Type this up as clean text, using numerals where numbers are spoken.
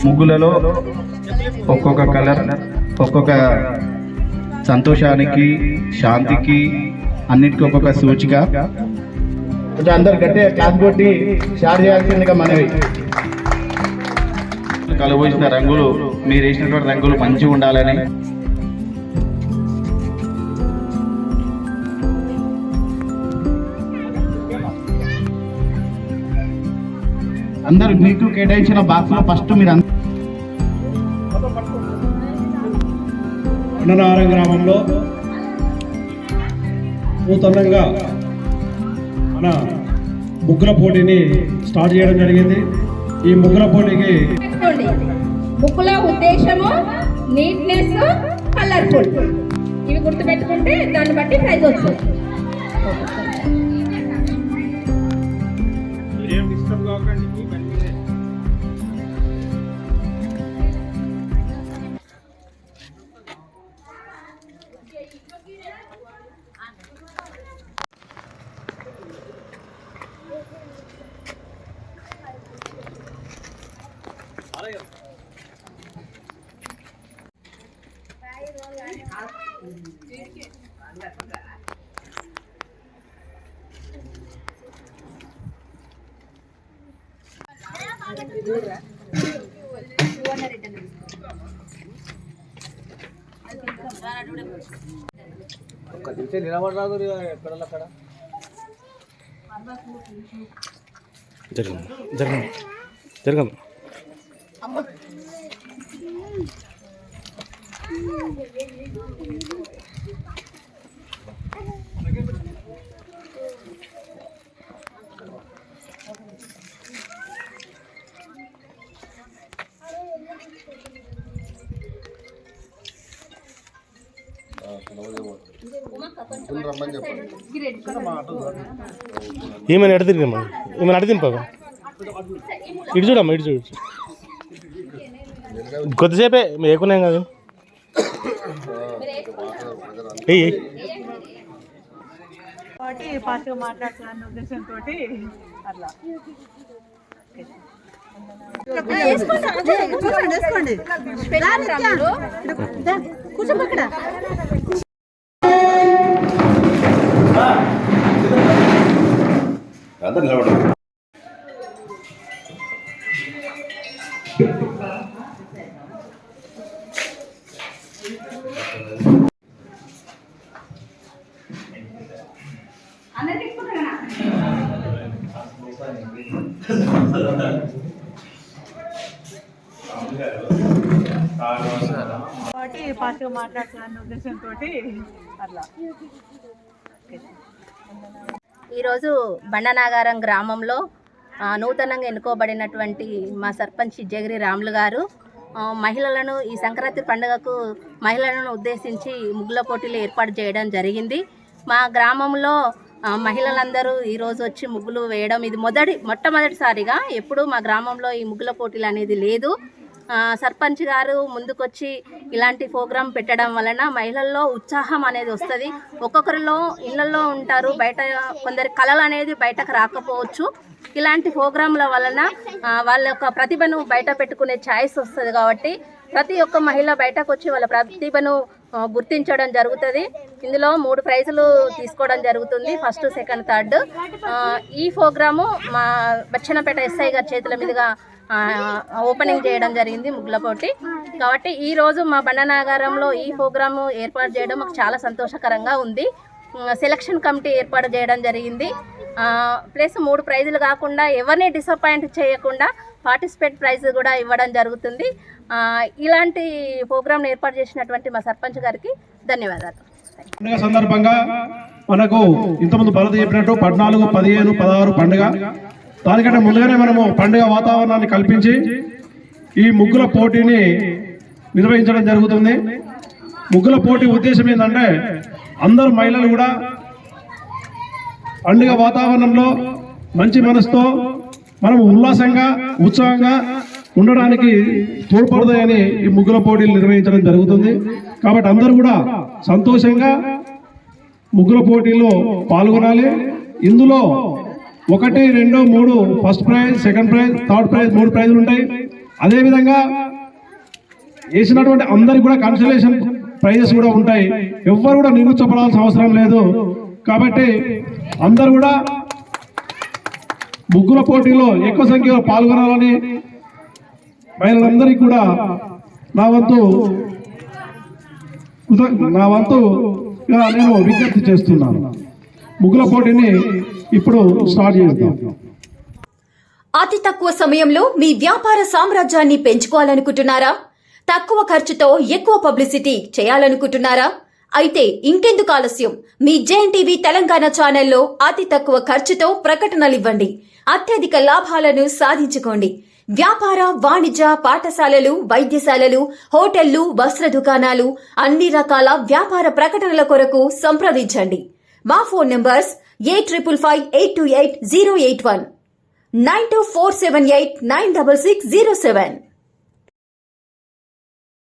ముగ్గులలో ఒక్కొక్క కలర్ ఒక్కొక్క సంతోషానికి శాంతికి అన్నిటికీ ఒక్కొక్క సూచిక. కొంచెం అందరు గట్టిగా క్లాస్ కొట్టి షేర్ చేయాల్సిందిగా మనవి. కలబోసిన రంగులు మీరు వేసినటువంటి రంగులు మంచిగా ఉండాలని. అందరు మీకు కేటాయించిన బాక్స్ లో ఫస్ట్ మీరు బండనాగరం గ్రామంలో నూతనంగా మన ముగ్గుల పోటీని స్టార్ట్ చేయడం జరిగింది. ఈ ముగ్గుల పోటీకి ముగ్గుల ఉద్దేశము నీట్నెస్, కలర్ఫుల్, ఇవి గుర్తుపెట్టుకుంటే దాన్ని బట్టి ప్రైజ్ వస్తుంది. ఒక్క నిమిషం నిలబడరాదు ఎక్కడక్కడ జరగదు. ఏమైనా ఎడతిరిగమ్మా, ఏమైనా అడిదింపగా ఇటు చూడమ్మా, ఇటు చూడు. కొద్దిసేపే ఏకున్నాం కదా. ఫాస్ట్గా మాట్లాడుతున్న ఉద్దేశంతో అట్లా కూర్చోక్కడ. ఫాస్ట్గా మాట్లాడుతున్న ఉద్దేశంతో అట్లా. ఈరోజు బండనాగారం గ్రామంలో నూతనంగా ఎన్నుకోబడినటువంటి మా సర్పంచ్ జగిరి రాములు గారు మహిళలను ఈ సంక్రాంతి పండుగకు మహిళలను ఉద్దేశించి ముగ్గుల పోటీలు ఏర్పాటు చేయడం జరిగింది. మా గ్రామంలో మహిళలందరూ ఈరోజు వచ్చి ముగ్గులు వేయడం ఇది మొట్టమొదటిసారిగా. ఎప్పుడు మా గ్రామంలో ఈ ముగ్గుల పోటీలు అనేది లేదు. సర్పంచ్ గారు ముందుకొచ్చి ఇలాంటి ప్రోగ్రాం పెట్టడం వలన మహిళల్లో ఉత్సాహం అనేది వస్తుంది. ఒక్కొక్కరిలో ఇళ్లలో ఉంటారు, బయట కొందరి కళలు అనేది బయటకు రాకపోవచ్చు. ఇలాంటి ప్రోగ్రాంల వలన వాళ్ళ యొక్క ప్రతిభను బయట పెట్టుకునే ఛాయిస్ వస్తుంది. కాబట్టి ప్రతి ఒక్క మహిళ బయటకు వచ్చి వాళ్ళ ప్రతిభను గుర్తించడం జరుగుతుంది. ఇందులో 3 ప్రైజులు తీసుకోవడం జరుగుతుంది, ఫస్ట్, సెకండ్, థర్డ్. ఈ ప్రోగ్రాము మా బచ్చన్నపేట ఎస్ఐ గారి చేతుల మీదుగా ఓపెనింగ్ చేయడం జరిగింది ముగ్గుల పోటీ. కాబట్టి ఈరోజు మా బండనాగారంలో ఈ ప్రోగ్రాము ఏర్పాటు చేయడం మాకు చాలా సంతోషకరంగా ఉంది. సెలక్షన్ కమిటీ ఏర్పాటు చేయడం జరిగింది. ప్లస్ 3 ప్రైజులు కాకుండా ఎవరిని డిసప్పాయింట్ చేయకుండా పార్టిసిపేట్ ప్రైజ్ కూడా ఇవ్వడం జరుగుతుంది. ఇలాంటి ప్రోగ్రామ్ ఏర్పాటు చేసినటువంటి మా సర్పంచ్ గారికి ధన్యవాదాలు. పండుగ సందర్భంగా మనకు ఇంతకుముందు భరత చెప్పినట్టు 14, 15, 16 పండుగ. దానికంటే ముందుగానే మనము పండుగ వాతావరణాన్ని కల్పించి ఈ ముగ్గుల పోటీని నిర్వహించడం జరుగుతుంది. ముగ్గుల పోటీ ఉద్దేశం ఏంటంటే అందరు మహిళలు కూడా పండుగ వాతావరణంలో మంచి మనసుతో మనం ఉల్లాసంగా ఉత్సాహంగా ఉండడానికి తోడ్పడతాయని ఈ ముగ్గుల పోటీలు నిర్వహించడం జరుగుతుంది. కాబట్టి అందరూ కూడా సంతోషంగా ముగ్గుల పోటీల్లో పాల్గొనాలి. ఇందులో 1, 2, 3 first prize, second prize, third prize 3 ప్రైజులు ఉంటాయి. అదేవిధంగా వేసినటువంటి అందరికి కూడా కన్సలేషన్ ప్రైజెస్ కూడా ఉంటాయి. ఎవ్వరు కూడా నిరుత్సాహపడాల్సిన అవసరం లేదు. కాబట్టి అందరూ కూడా ముగ్గుల పోటీలో ఎక్కువ సంఖ్యలో పాల్గొనాలని మహిళలందరికీ కూడా నా వంతుగా నేను విజ్ఞప్తి చేస్తున్నాను. ముగ్గుల పోటీని ఇప్పుడు స్టార్ట్ చేద్దాం. అతి తక్కువ సమయంలో మీ వ్యాపార సామ్రాజ్యాన్ని పెంచుకోవాలనుకుంటున్నారా? తక్కువ ఖర్చుతో ఎక్కువ పబ్లిసిటీ చేయాలనుకుంటున్నారా? అయితే ఇంకెందుకు ఆలస్యం? మీ జేఎన్టీవీ తెలంగాణ ఛానల్లో అతి తక్కువ ఖర్చుతో ప్రకటనలివ్వండి. అత్యధిక లాభాలను సాధించుకోండి. వ్యాపార, వాణిజ్య, పాఠశాలలు, వైద్యశాలలు, హోటళ్లు, వస్త్ర దుకాణాలు, అన్ని రకాల వ్యాపార ప్రకటనల కొరకు సంప్రదించండి. మా ఫోన్ నంబర్స్ 8558288081 9247896607.